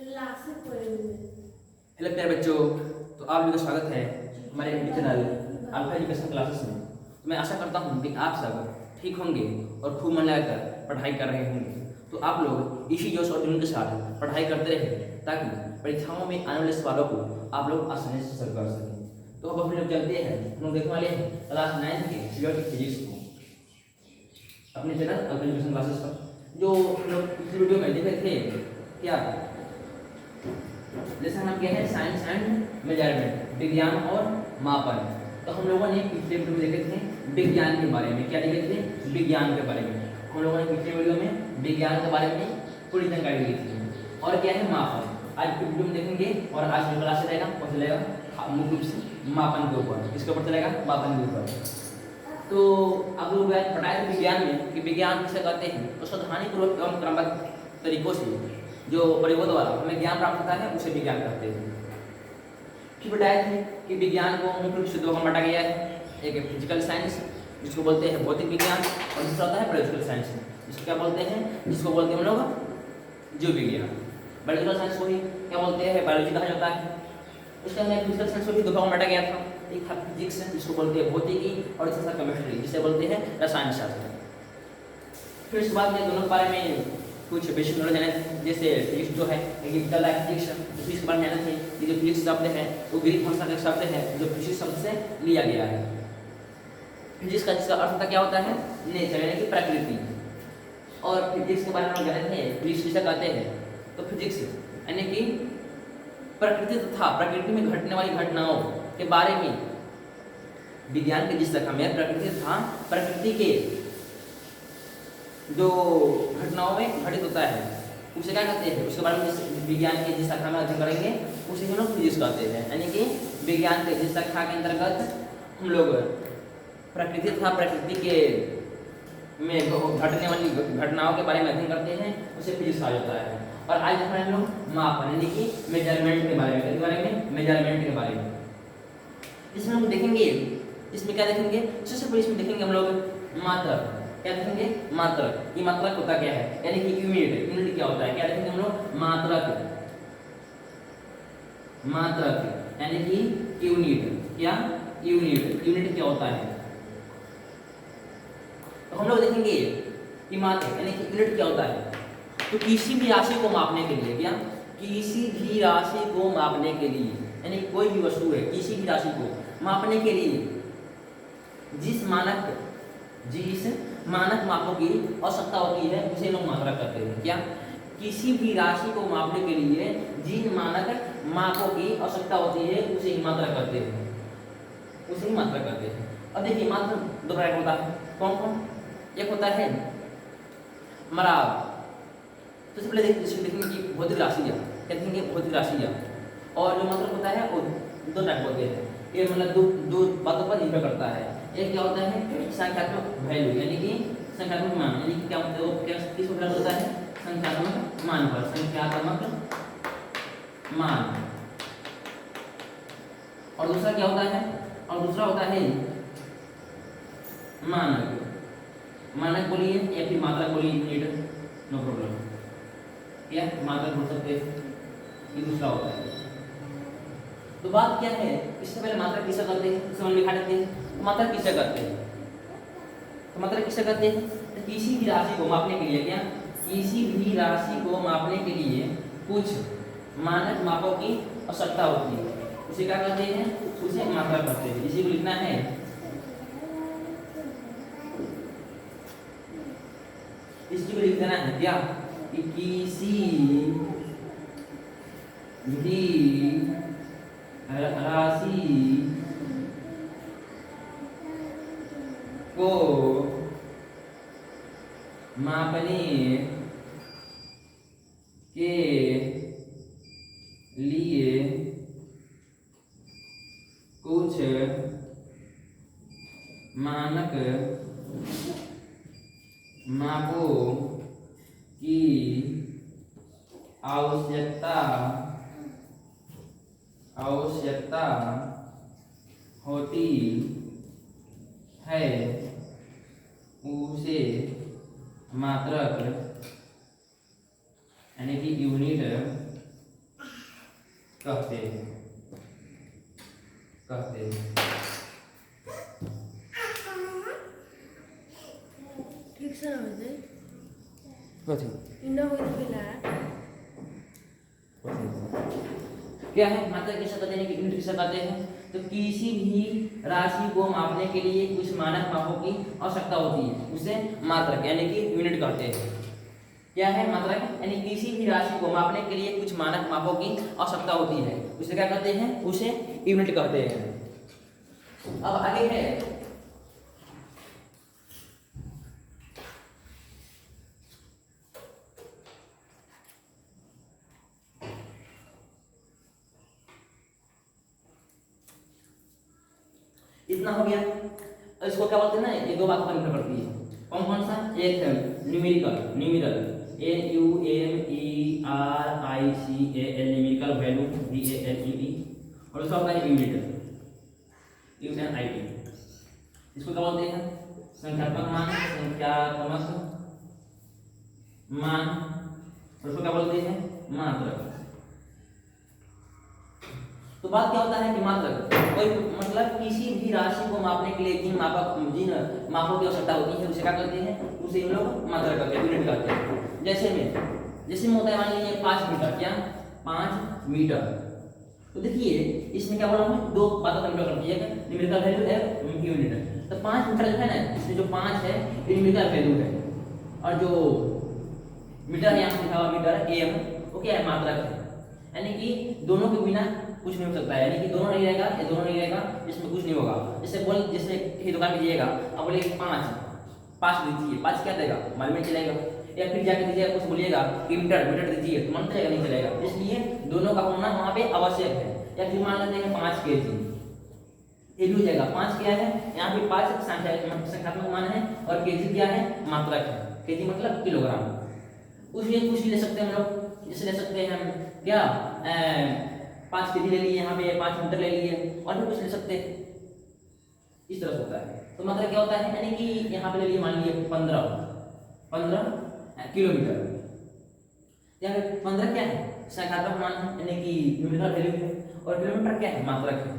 Hello प्यारे बच्चों, तो आप लोगों का स्वागत है हमारे YouTube channel alpha education classes में। तो मैं आशा करता हूँ कि आप सब ठीक होंगे और खूब मन लगाकर पढ़ाई कर रहे होंगे। तो आप लोग इसी जोश और जुनून के साथ पढ़ाई करते रहें ताकि परीक्षाओं में आने वाले सवालों को आप लोग आसानी से सॉल्व कर सकें। तो अब हम लोग चलते हैं, हम लोग देखने वाले हैं क्लास 9 के पीरियोडिक फिजिक्स को अपने चैनल अल्फा एजुकेशन क्लासेस पर। जो हम लोग पिछले वीडियो में देखे थे क्या, जैसे हम क्या है साइंस एंड मेजरमेंट, विज्ञान और मापन। तो हम लोगों ने पिछले वीडियो में देखे थे विज्ञान के बारे में। क्या देखे थे? विज्ञान के बारे में। हम लोगों ने पिछले वीडियो में विज्ञान के बारे में पूरी जानकारी ली थी। और क्या है मापन, आज की वीडियो में देखेंगे। और आज जो क्लास चलेगा वो चलेगा मुख्य रूप से मापन के ऊपर। किसके ऊपर चलेगा? मापन के ऊपर। तो आप लोग पढ़ाए थे विज्ञान में कि विज्ञान किसे कहते हैं, तो सावधानीपूर्वक एवं क्रमबद्ध तरीकों से जो परिबोध वाला हमें ज्ञान प्राप्त होता है उसे विज्ञान कहते हैं। फिर बताया थे कि विज्ञान को मुख्य रूप से दो भाग बांटा गया है। एक है फिजिकल साइंस जिसको बोलते हैं भौतिक विज्ञान, और दूसरा होता है बायोलॉजिकल साइंस जिसको क्या बोलते हैं? जिसको बोलते हैं हम लोग जीव विज्ञान। बायोलॉजिकल साइंस को ही क्या बोलते हैं? बायोलॉजी कहा जाता है। उसके अंदर फिजिकल साइंस को भी दो भाग बांटा गया था। एक था फिजिक्स जिसको बोलते हैं भौतिकी, और दूसरा केमिस्ट्री जिसे बोलते हैं रसायन शास्त्र। फिर इसके बाद में दोनों के बारे में कुछ बेसिक नॉलेज है। जैसे फिजिक्स जो है विज्ञान फिजिक्स, फिजिक्स के बारे में जाना थे। ये जो फिजिक्स शब्द है वो ग्रीक भाषा का शब्द है जो फिजिक्स शब्द से लिया गया है। फिजिक्स का जिसका अर्थ होता क्या होता है? नेचर यानी कि प्रकृति। और फिजिक्स के बारे में हम जाने थे फिजिक्स किसे कहते हैं? तो फिजिक्स यानी कि प्रकृति तथा प्रकृति में घटने वाली घटनाओं के बारे में विज्ञान के जिस शाखा में प्रकृति तथा प्रकृति के जो घटनाओं में घटित होता है उसे क्या कहते हैं? उसके बारे में विज्ञान के जिस शाखा में अध्ययन करेंगे उसे हम लोग फिजिक्स कहते हैं। यानी कि विज्ञान के जिस शाखा के अंतर्गत हम लोग प्रकृति तथा प्रकृति के में घटने वाली घटनाओं के बारे में अध्ययन करते हैं उसे फिजिक्स कहा जाता है। और आज देखा हम लोग मापन यानी कि मेजरमेंट के बारे में, मेजरमेंट के बारे में। इसमें हम देखेंगे, इसमें क्या देखेंगे? सबसे पहले इसमें देखेंगे हम लोग मात्रक। क्या देखेंगे? मात्रक। ये मात्रक होता क्या है? यानी कि यूनिट। यूनिट क्या होता है? क्या देखेंगे हम लोग? मात्रक। मात्रक यानी कि यूनिट। क्या? यूनिट। यूनिट क्या होता है? तो हम लोग देखेंगे कि मात्रक यानी कि यूनिट क्या होता है। तो किसी भी राशि को मापने के लिए, क्या? किसी भी राशि को मापने के लिए, यानी कोई भी वस्तु है किसी भी राशि को मापने के लिए जिस मानक मापों की आवश्यकता होती है उसे लोग मात्रक कहते हैं। क्या? किसी भी राशि को मापने के लिए जिन मानक मापों की आवश्यकता होती है उसे ही मात्रक कहते हैं, उसे ही मात्रक कहते हैं। अब देखिए मात्रक दो प्रकार का होता है। कौन कौन? एक होता है हमारा, तो सबसे पहले देखेंगे कि भौतिक राशियाँ। क्या देखेंगे? भौतिक राशियाँ। और जो मात्रक होता है वो दो टाइप होते हैं। ये मतलब दो बातों पर निर्भर करता है। एक क्या होता है? संख्यात्मक वैल्यू यानी कि संख्यात्मक मान, यानी कि क्या होता है? वो किस पर होता है? संख्यात्मक मान पर, संख्यात्मक मान। और दूसरा क्या होता है? और दूसरा होता है मानक। मानक बोलिए या फिर मात्रक बोलिए, यूनिट, नो प्रॉब्लम। क्या मात्रक बोल सकते हैं, ये दूसरा होता है। तो बात क्या है? इससे पहले मात्रक किसे करते हैं समझ में खा लेते हैं। तो मात्रक किसे करते हैं? तो मात्रक किसे करते हैं? तो किसी भी राशि को मापने के लिए, क्या? किसी भी राशि को मापने के लिए कुछ मानक मापों की आवश्यकता होती है उसे क्या कहते हैं? उसे मात्रक कहते हैं। इसी को लिखना है, इसको लिख देना है क्या? कि किसी भी राशि को मापने के लिए कुछ मानक मापों की आवश्यकता होती है उसे मात्रक यानी कि यूनिट कहते हैं। ठीक से ना हो जाए कथी इना हो गेला क्या है मात्रक किसे कहते हैं कि यूनिट किसे कहते हैं। तो किसी भी राशि को मापने के लिए कुछ मानक मापों की आवश्यकता होती है, उसे मात्रक यानी कि यूनिट कहते हैं। क्या है मात्रक यानी किसी भी राशि को मापने के लिए कुछ मानक मापों की आवश्यकता होती है, उसे क्या कहते हैं, उसे यूनिट कहते हैं। अब आगे है इतना हो गया। इसको क्या बोलते हैं ना, ये दो बातों पर निर्भर करती है। कौन कौन सा, एक है numerical, NUMERICAL numerical value VALUE, और दूसरा होता है यूनिट UNIT। इसको क्या बोलते हैं, संख्यात्मक मान, और उसको क्या बोलते हैं, मात्रक। तो बात क्या होता है कि मात्रक कोई मतलब किसी भी राशि को मापने के लिए जिन मापों की आवश्यकता होती है, उसे क्या कहते हैं, उसे हम लोग मात्रक कहते हैं, यूनिट कहते हैं। जैसे में होता है मान लीजिए 5 मीटर, क्या 5 मीटर। तो देखिए इसमें क्या बोला हमने, दो बातों का निर्भर करती है, न्यूमेरिकल वैल्यू है यूनिट है। तो 5 मीटर जो है ना, इसमें जो 5 है ये न्यूमेरिकल वैल्यू है, और जो मीटर यहाँ लिखा हुआ मीटर AM वो क्या है, मात्रक है। यानी कि दोनों के बिना कुछ नहीं हो सकता है, यानी कि दोनों नहीं रहेगा, ये दोनों नहीं रहेगा, इसमें कुछ नहीं होगा। जैसे किसी दुकान में दीजिएगा, अब बोले 5 दीजिए, 5 क्या देगा, मालूम नहीं चलेगा। या फिर जाके दीजिएगा, कुछ बोलिएगा कि मीटर दीजिए, तो मन चलेगा, नहीं चलेगा। इसलिए दोनों का होना वहाँ पे आवश्यक है। या फिर मान लेते हैं 5 kg, ये भी हो जाएगा। 5 क्या है, यहाँ पे 5 संख्यात्मक मान है, और kg क्या है, मात्रक है। kg मतलब किलोग्राम। उसमें कुछ ले सकते हैं हम लोग, जैसे ले सकते हैं हम क्या 5 kg ले लिए, यहाँ पे 5 मीटर ले लिए, और भी कुछ ले सकते हैं। इस तरह से होता है। तो मतलब क्या होता है, यानी कि यहाँ पे ले लिए मान लीजिए 15 किलोमीटर। यहाँ पे 15 क्या है, संख्यात्मक मान है, यानी कि न्यूमेरिकल वैल्यू है, और किलोमीटर क्या है, मात्रक है।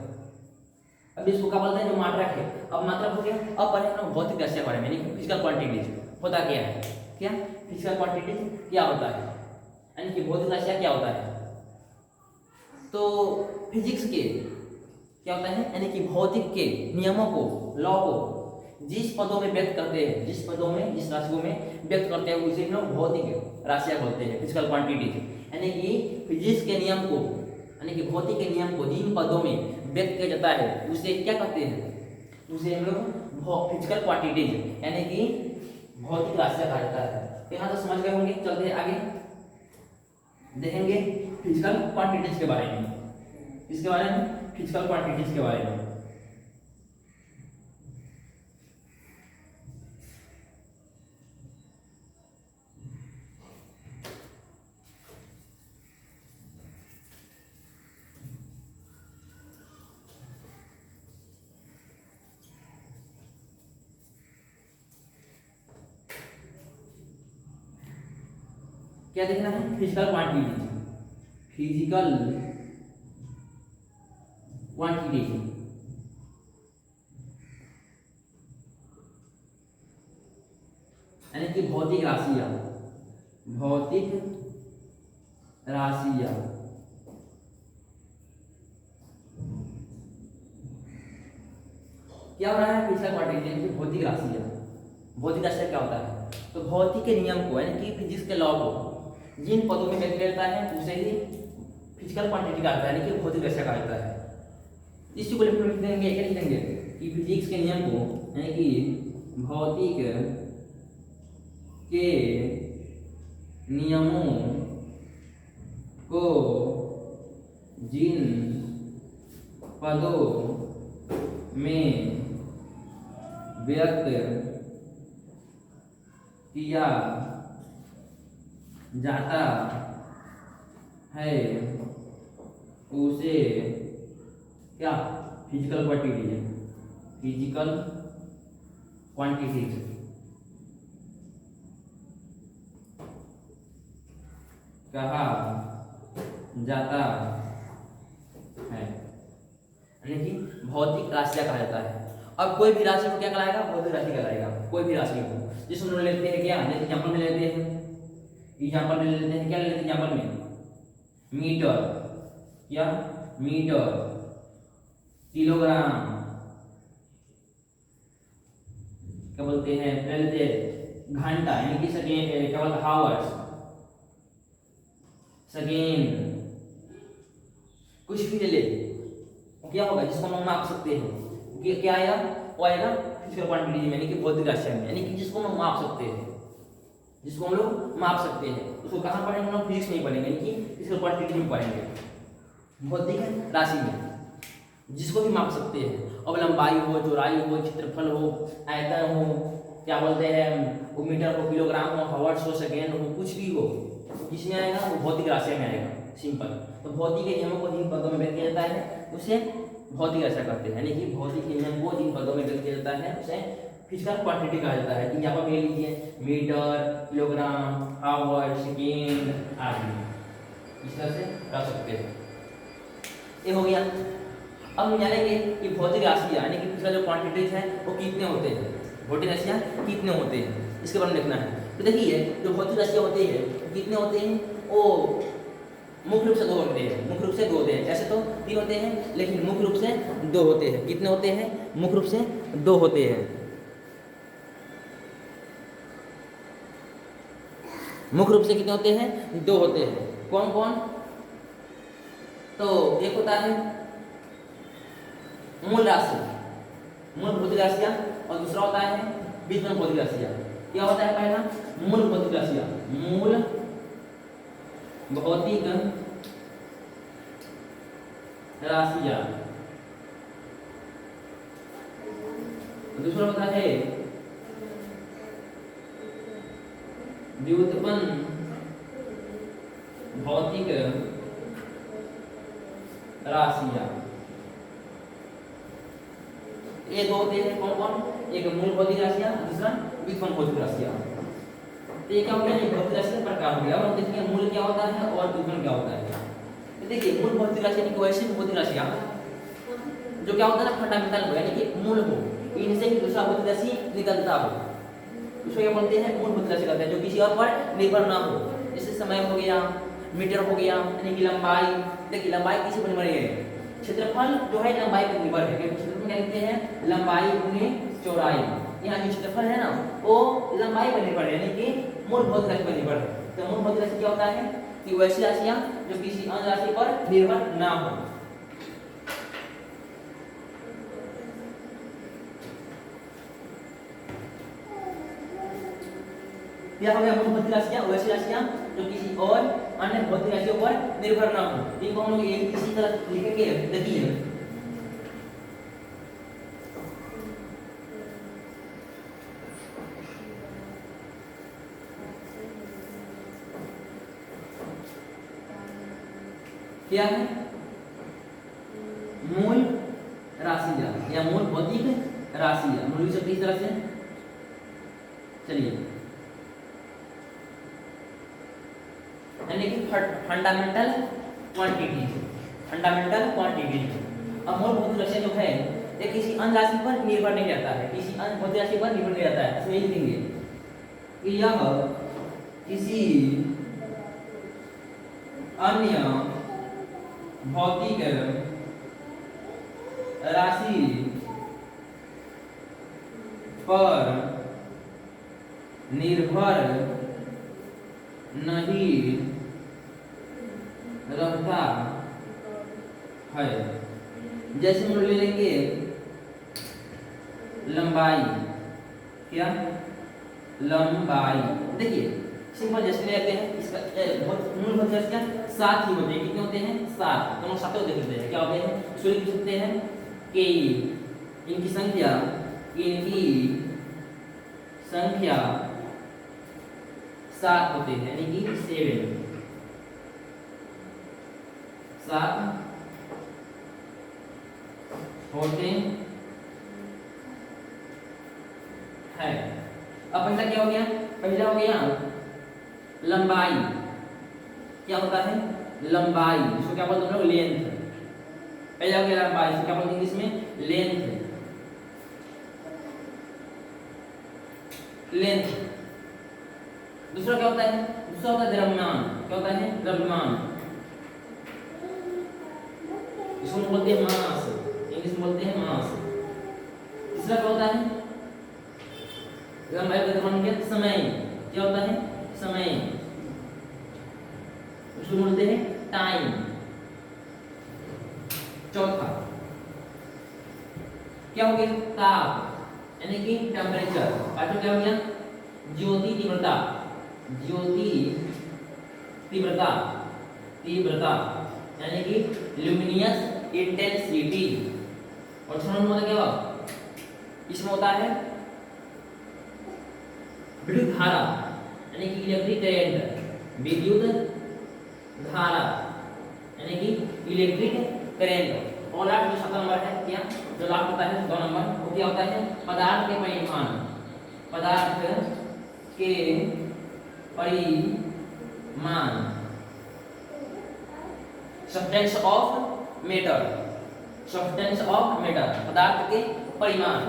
अब इसको क्या बोलते हैं, जो मात्रक है। अब मात्रक हो गया। अब पढ़े हम भौतिक राशियों के बारे में, यानी कि फिजिकल क्वांटिटीज होता क्या है, क्या फिजिकल क्वांटिटीज क्या होता है, यानी कि भौतिक राशियां क्या होता है। तो फिजिक्स के क्या होता है, यानी कि भौतिक के नियमों को, लॉ को जिस पदों में व्यक्त करते हैं, जिस राशियों में व्यक्त करते हैं, उसे हम लोग भौतिक राशियां बोलते हैं, फिजिकल क्वांटिटीज। यानी कि फिजिक्स के नियम को, यानी कि भौतिक के नियम को जिन पदों में व्यक्त किया जाता है, उसे क्या कहते हैं, उसे हम लोग फिजिकल क्वांटिटीज यानी कि भौतिक राशियां कहा जाता है। तो यहाँ तो समझ गए होंगे। चलते हैं आगे, देखेंगे फिजिकल क्वांटिटीज के बारे में। इसके बारे में, फिजिकल क्वांटिटीज के बारे में। क्या देखना है, फिजिकल क्वांटिटीज, फिजिकल क्वांटिटीज। यानी कि भौतिक राशियां, क्या हो रहा है, फिजिकल क्वांटिटी यानी कि भौतिक राशियां। भौतिक राशियां क्या होता है, तो भौतिक के नियम को, यानी कि फिजिक्स के लॉ को जिन पदों में व्यक्त किया जाता है, उसे ही फिजिकल क्वांटिटी कहा जाता है, यानी कि भौतिक राशियां कहा जाता है। इस चीज को लिख देंगे, क्या लिख देंगे कि फिजिक्स के नियम को, यानी कि भौतिक के नियमों को जिन पदों में व्यक्त किया जाता है, उसे क्या फिजिकल क्वांटिटीज, फिजिकल क्वांटिटीज कहा जाता भौतिक राशियां कहा जाता है। अब कोई भी राशि को क्या कहलाएगा? भौतिक राशि कहलाएगा। कोई भी राशि को जिसमें हम लेते हैं क्या, जैसे एग्जाम्पल में लेते हैं, एग्जाम्पल में लेते हैं क्या, लेते हैं एग्जाम्पल में मीटर, क्या मीटर, किलोग्राम, क्या बोलते हैं, पहले लेते हैं घंटा यानी कि सेकेंड, क्या बोलते हैं हावर्स, सेकेंड, कुछ भी ले ले, क्या होगा जिसको हम माप सकते हैं, क्या आएगा? वो आएगा फिजिकल क्वांटिटी में, यानी कि भौतिक राशि में, यानी कि जिसको हम माप सकते हैं, जिसको हम लोग माप सकते हैं, उसको कहाँ पढ़ेंगे? हम फिजिक्स नहीं पढ़ेंगे, यानी कि फिजिकल क्वांटिटी में पढ़ेंगे, भौतिक राशि में, जिसको भी माप सकते हैं। अब लंबाई हो, चौड़ाई हो, क्षेत्रफल हो, आयतन हो, क्या बोलते हैं वो मीटर हो, किलोग्राम हो, हावर्स हो, सेकेंड हो, कुछ भी हो, किसमें आएगा? वो भौतिक राशि में आएगा। सिंपल। तो भौतिक के नियमों को जिन पदों में व्यक्त किया जाता है उसे भौतिक राशि कहते हैं, यानी कि भौतिक के नियम को जिन पदों में व्यक्त किया जाता है उसे फिजिकल क्वांटिटी कहा जाता है। कि यहाँ पर ले लीजिए मीटर, किलोग्राम, आवर, सेकेंड आदि, इस तरह से रख सकते हैं। ये हो गया। अब हम जानेंगे कि भौतिक राशियाँ यानी कि फिजिकल जो क्वांटिटीज हैं वो कितने होते हैं, भौतिक राशियाँ कितने होते हैं, इसके बारे में देखना है। तो देखिए जो भौतिक राशियाँ होती है कितने होते हैं, वो मुख्य रूप से दो होते हैं, मुख्य रूप से दो होते हैं। ऐसे तो तीन होते हैं लेकिन मुख्य रूप से दो होते हैं। कितने होते हैं? मुख्य रूप से दो होते हैं। मुख्य रूप से कितने होते हैं? दो होते हैं। कौन कौन? तो एक होता है मूल राशि, मूल भौतिक राशियाँ, और दूसरा होता है बीजगणित भौतिक राशियाँ। क्या होता है? पहला मूल भौतिक राशियाँ, मूल भौतिक राशियाँ। दूसरा होता है व्युत्पन्न भौतिक राशियाँ। ये दो होते हैं। कौन कौन? एक मूल भौतिक राशियाँ, दूसरा व्युत्पन्न भौतिक राशियाँ। तो ये क्या हो गया? ये भौतिक राशि का प्रकार हो गया। और देखिए मूल क्या होता है और व्युत्पन्न क्या होता है। तो देखिए मूल भौतिक राशि यानी कि वैसी भौतिक राशियाँ जो क्या होता है ना, फंडामेंटल हो, यानी कि मूल हो, इनसे ही दूसरा भौतिक राशि निकलता हो, उसको क्या बोलते हैं? मूल भौतिक राशि कहते हैं, जो किसी और पर निर्भर ना हो। जैसे समय हो गया, मीटर हो गया, यानी कि लंबाई। देखिए लंबाई किसी पर निर्भर है, क्षेत्रफल जो है लंबाई पर निर्भर है। क्षेत्रफल क्या लिखते हैं? लंबाई गुणे चौड़ाई। यहाँ जो क्षेत्रफल है ना वो लंबाई पर निर्भर है, यानी कि मूल भौतिक राशि पर निर्भर है। तो मूल भौतिक राशि क्या होता है कि वैसी राशियाँ जो किसी अन्य राशि पर निर्भर ना हो। क्या हो गया? मूल भौतिक राशियाँ वैसी राशियाँ जो किसी और अन्य भौतिक राशियों पर निर्भर ना हो। इनको हम लोग इसी तरह लिखेंगे। देखिए क्या है? मूल राशियाँ या मूल भौतिक राशियाँ। मूल शब्द इस तरह से, चलिए, यानी कि फंडामेंटल क्वांटिटी, फंडामेंटल क्वांटिटी। अब मूल भौतिक राशि जो है ये किसी अन्य राशि पर निर्भर नहीं रहता है, किसी अन्य भौतिक राशि पर निर्भर नहीं रहता है। इसमें लिखेंगे कि यह किसी अन्य भौतिक राशि पर निर्भर नहीं रहता है। जैसे हम ले लेंगे लंबाई, क्या लंबाई, देखिए सिंपल जैसे लेते हैं इसका मूल भौतिक राशि क्या 7 ही होते हैं। कितने होते हैं? 7। दोनों सातों देख लेते हैं क्या होते हैं। सूर्य लिख सकते हैं कि इनकी संख्या 7 होते हैं, यानी कि 7 होते हैं। अब पहला क्या हो गया? पहला हो गया लंबाई। क्या होता है? लंबाई, इसको क्या बोलते हैं हम लोग? लेंथ। पहला हो गया लंबाई, इसको क्या बोलते हैं इंग्लिश में? Length, length. दूसरा क्या होता है? दूसरा होता है द्रव्यमान। क्या होता है? द्रव्यमान। इसको बोलते हैं मास, इंग्लिश में बोलते हैं मास। तीसरा क्या होता है? लंबाई द्रव्यमान के समय। क्या होता है? समय। उसको बोलते हैं टाइम। चौथा क्या हो गया? ताप यानी कि टेम्परेचर। पांचवा क्या हो गया? ज्योति तीव्रता, ज्योति तीव्रता, तीव्रता यानी कि ल्यूमिनियस इंटेंसिटी। और छठवां नंबर क्या होगा? इसमें होता है विद्युत धारा यानी कि इलेक्ट्रिक करंट, विद्युत धारा यानी कि इलेक्ट्रिक करंट। और लास्ट जो सातवां नंबर है क्या? जो लास्ट होता है 2 नंबर, वो क्या होता है? पदार्थ के परिमाण, पदार्थ के परिमाण, substance of matter, substance of matter, पदार्थ के परिमाण।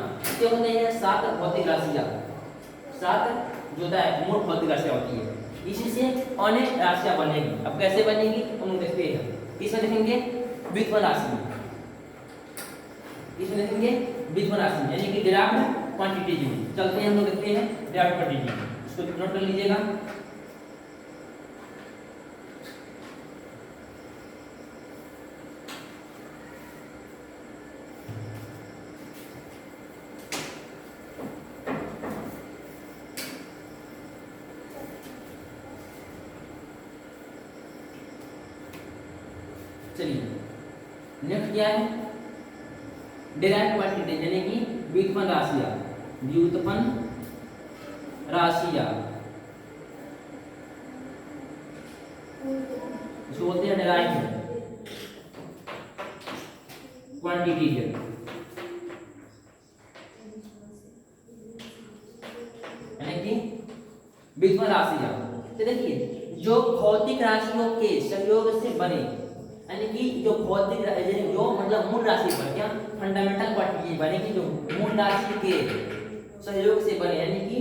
ये होते हैं 7 भौतिक राशियां। 7 जो होता है मूल भौतिक राशियां होती है। इसी से अनेक राशियां बनेगी। अब कैसे बनेगी हम देखते हैं। इसमें देखेंगे व्युत्पन्न राशि, इसमें देखेंगे व्युत्पन्न राशि यानी कि डिराइव्ड क्वांटिटीज। चलते हैं हम लोग देखते हैं डिराइव्ड क्वांटिटी। इसको नोट कर लीजिएगा। चलिए नेक्स्ट क्या है? डिराइव्ड क्वांटिटी यानी कि व्युत्पन्न राशियां, व्युत्पन्न राशियां। इसको बोलते हैं डिराइव्ड क्वांटिटीज। यानी कि व्युत्पन्न राशियां। तो देखिए जो भौतिक राशियों के संयोग से बने, यानी कि जो भौतिक जो मतलब मूल राशि पर क्या फंडामेंटल क्वांटिटी बने कि जो मूल राशि के सहयोग से बने, यानी कि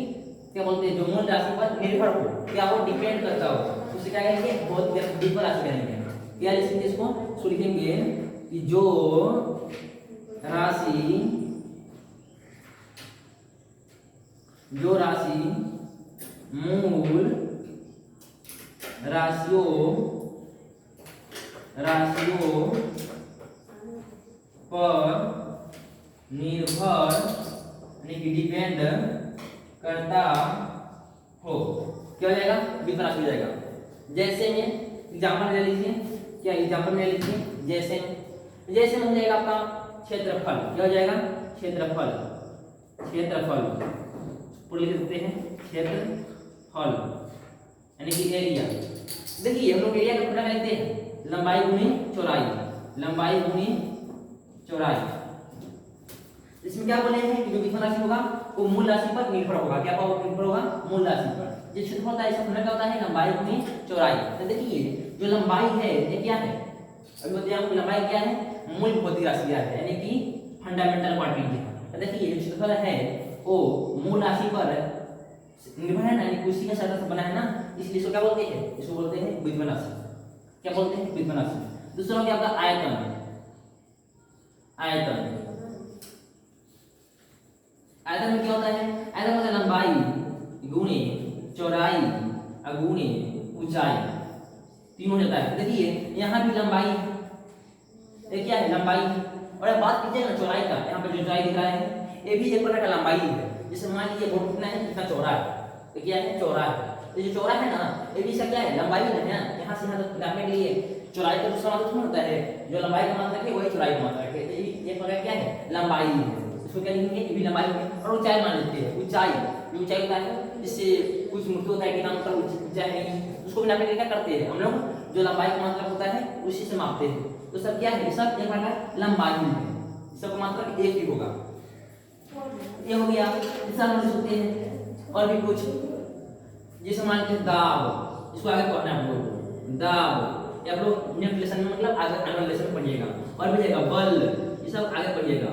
क्या बोलते हैं? जो मूल राशि पर निर्भर हो, क्या हो? डिपेंड करता हो, उसे क्या कहेंगे? भौतिक व्युत्पन्न राशि कहेंगे। क्या लिखेंगे इसको? सो लिखेंगे कि जो राशि, जो राशि मूल राशियों पर निर्भर यानी कि डिपेंड करता हो, क्या हो जाएगा? व्युत्पन्न राशि हो जाएगा। जैसे में एग्जाम्पल ले लीजिए। क्या एग्जाम्पल ले लीजिए? जैसे हो जाएगा आपका क्षेत्रफल। क्या हो जाएगा? क्षेत्रफल, क्षेत्रफल पूरे लिख देते हैं क्षेत्रफल यानी कि एरिया। देखिए हम लोग एरिया का फॉर्मूला लिखते हैं लंबाई गुनी चौड़ाई, लंबाई गुनी चौड़ाई। इसमें क्या बोले हैं कि जो व्युत्पन्न राशि होगा वो मूल राशि पर निर्भर होगा। क्या निर्भर होगा? मूल राशि पर। जो क्षेत्रफल होता है इसका फॉर्मूला क्या होता है? लंबाई गुनी चौड़ाई। तो देखिए जो लंबाई है ये क्या है? अभी बताइए आपको लंबाई क्या है? मूल भौतिक राशि है यानी कि फंडामेंटल क्वांटिटी। तो देखिए जो क्षेत्रफल है वो मूल राशि पर निर्भर है ना, यानी कि उसी का सतह से बना है ना, इसलिए इसको क्या बोलते हैं? इसको बोलते हैं व्युत्पन्न राशि। क्या बोलते हैं? व्युत्पन्न राशि। दूसरा हो गया आपका आयतन। आयतन, आयतन में क्या होता है? आयतन होता है लंबाई गुणे चौड़ाई गुणे ऊंचाई, तीनों होता है। देखिए यहाँ भी लंबाई है, ये क्या है? लंबाई। और अब बात कीजिए ना चौड़ाई का, यहाँ पे जो चौड़ाई दिख रहा है ये भी एक प्रकार का लंबाई है। जैसे मान लीजिए बोर्ड कितना है? कितना चौड़ा है, तो क्या है? चौड़ा है। तो जो चौड़ा है ना ये भी इसका क्या है? लंबाई है ना। यहाँ से यहाँ तक नापने के लिए चौड़ाई का दूसरा मतलब होता है जो लंबाई का मात्रक है वही चौड़ाई का मात्रक है। ये प्रकार क्या है? लंबाई है। इसको क्या लिखेंगे? ये भी लंबाई है। और ऊंचाई मान लेते हैं, ऊंचाई। जो ऊंचाई होता है जिससे कुछ मूर्ति होता है कि नाम पर ऊंचाई नहीं, उसको भी नापने के लिए क्या करते हैं हम लोग? जो लंबाई का मात्रक होता है उसी से मापते हैं। तो सब क्या है? सब एक प्रकार लंबाई है, सबका मात्रक एक ही होगा। ये हो गया। दूसरा हम लिख सकते हैं और भी कुछ, जैसे मान लीजिए दाब, इसको आगे पढ़ना है हम लोग। दाब या आप लोग नेक्स्ट लेसन में मतलब आगे लेसन में पढ़िएगा। और भी जाएगा बल, ये सब आगे पढ़िएगा।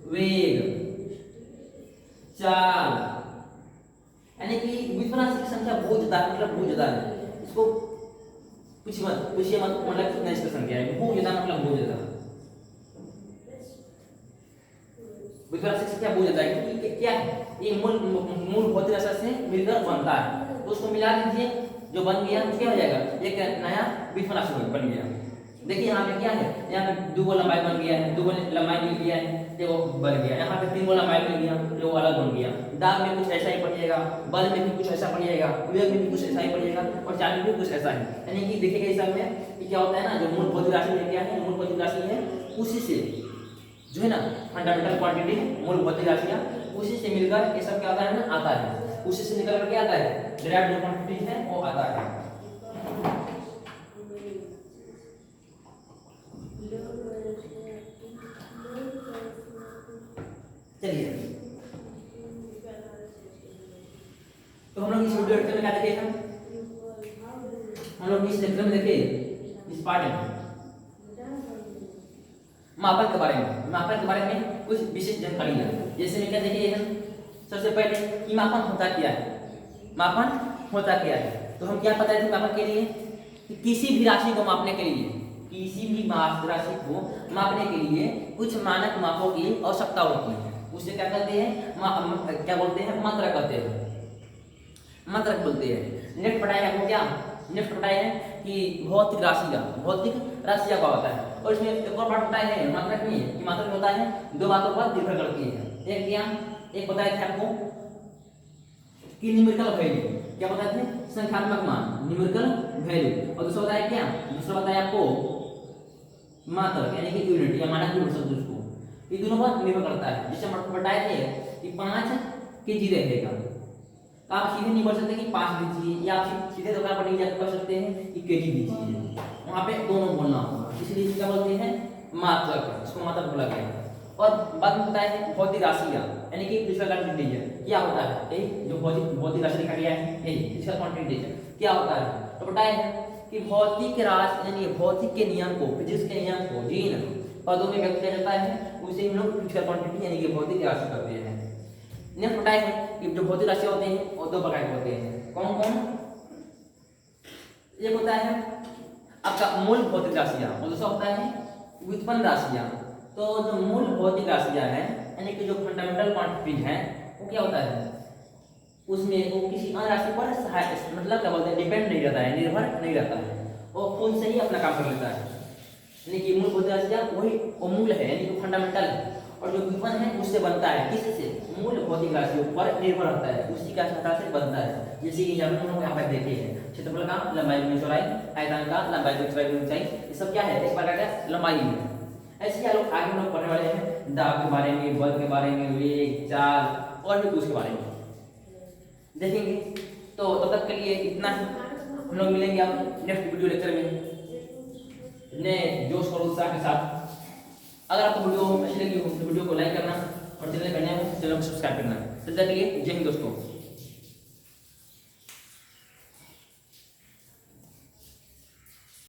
वेग, चाल, यानी कि व्युत्पन्न राशि की संख्या बहुत ज्यादा है, मतलब बहुत ज्यादा है। इसको पूछिए मत मतलब कितना इसका संख्या है, बहुत ज्यादा मतलब बहुत ज्यादा। व्युत्पन्न राशि की संख्या बहुत ज्यादा है क्योंकि क्या है, ये मूल भौतिक राशि से मिलकर बनता है, तो उसको मिला दीजिए, जो बन गया तो क्या हो जाएगा, एक नया व्युत्पन्न राशि बन गया। देखिए यहाँ पे क्या है, यहाँ पे 2 लंबाई बन गया है, 2 लंबाई मिल गया है, ये वो बन गया। यहाँ पे 3 लंबाई मिल गया, जो अलग बन गया। दाब में कुछ ऐसा ही पड़ेगा, बल में भी कुछ ऐसा पड़ेगा, वेग में भी कुछ ऐसा ही पड़ेगा, और चाल में भी कुछ ऐसा है। यानी कि देखिएगा इस सब में कि क्या होता है ना, जो मूल भौतिक राशि है, क्या है मूल भौतिक राशि है, उसी से जो है ना फंडामेंटल क्वांटिटी मूल भौतिक राशियाँ, उसी से मिलकर ये सब क्या आता है ना, आता है, उसी से निकल कर क्या आता है, डिराइव्ड जो क्वांटिटी है वो आता है। चलिए तो हम लोग इस वीडियो लेक्चर में क्या देखे हम लोग इस लेक्चर में देखे इस पार्ट में मापन के बारे में कुछ विशेष जानकारी है। जैसे में क्या देखिए हम सबसे पहले कि मापन होता क्या है, तो हम क्या बताए थे मापन के लिए कि किसी भी राशि को मापने के लिए कुछ मानक मापों की आवश्यकता होती है। उसे क्या कहते हैं, क्या बोलते हैं, मात्रक कहते हैं, मात्रक बोलते हैं। नेक्स्ट पढ़ाए आपको क्या, नेक्स्ट पढ़ाए है कि भौतिक राशियाँ का होता है, और इसमें एक और बात बताए हैं मात्रक में कि मात्रक होता है 2 बातों पर निर्भर करती है। एक बताए थे आपको कि न्यूमेरिकल वैल्यू, क्या बताए थे, संख्यात्मक मान, न्यूमेरिकल वैल्यू, और दूसरा बताया आपको मात्रक यानी कि यूनिट या मानक भी बोल सकते हैं उसको। ये दोनों पर निर्भर करता है। जिससे हम बताए थे कि 5 kg रहेगा, तो आप सीधे नहीं बोल सकते कि 5 दीजिए, या आप सीधे दुकान पर नहीं जाकर कर सकते हैं कि केजी दीजिए, वहाँ पे दोनों बोलना होगा, इसलिए क्या बोलते हैं, मात्रक, इसको मात्रक बोला गया है। और बाद में बताया है भौतिक राशियाँ, यानी कि फिजिकल क्वांटिटी क्या होता है, ये जो भौतिक राशि लिखा गया है, यही फिजिकल क्वांटिटी क्या होता है। तो बताया है कि भौतिक राशि यानी भौतिक के नियम को, फिजिक्स के नियम को जिन पदों में व्यक्त किया जाता है उसे हम लोग फिजिकल क्वांटिटी यानी कि भौतिक राशि करते हैं। नेक्स्ट बताया है कि जो भौतिक राशि होते हैं वो 2 प्रकार के होते हैं। कौन, एक होता है आपका मूल भौतिक राशियाँ, और दूसरा होता है व्युत्पन्न राशियाँ। तो जो मूल भौतिक राशियाँ हैं यानी कि जो फंडामेंटल क्वांटिटीज हैं, वो क्या होता है, उसमें वो किसी अन्य राशि पर मतलब क्या बोलते हैं, डिपेंड नहीं रहता है, निर्भर नहीं रहता है, वो खुद से ही अपना काम कर लेता है। यानी कि मूल भौतिक राशियाँ वही मूल है, यानी कि फंडामेंटल है, और जो व्युत्पन्न है उससे बनता है, किससे, मूल भौतिक राशियों पर निर्भर रहता है, उसी का सहायता से बनता है। जैसे कि हम लोग यहाँ पर देखे हैं क्षेत्रफल का, लंबाई में चौड़ाई, आयतन का, लंबाई में चौड़ाई में ऊंचाई, ये सब क्या है, एक प्रकार का लंबाई है। ऐसे ही लोग आगे लोग पढ़ने वाले हैं दाब के बारे में, बल के बारे में, वेग, चाल और भी कुछ के बारे में देखेंगे। तो तब तक के लिए इतना ही, हम लोग मिलेंगे आप नेक्स्ट वीडियो लेक्चर में नए जोश और उत्साह के साथ। अगर आपको वीडियो अच्छी लगी हो तो वीडियो को लाइक करना, और चैनल पर नए हो चैनल को सब्सक्राइब करना। तब तक के लिए जय हिंद दोस्तों।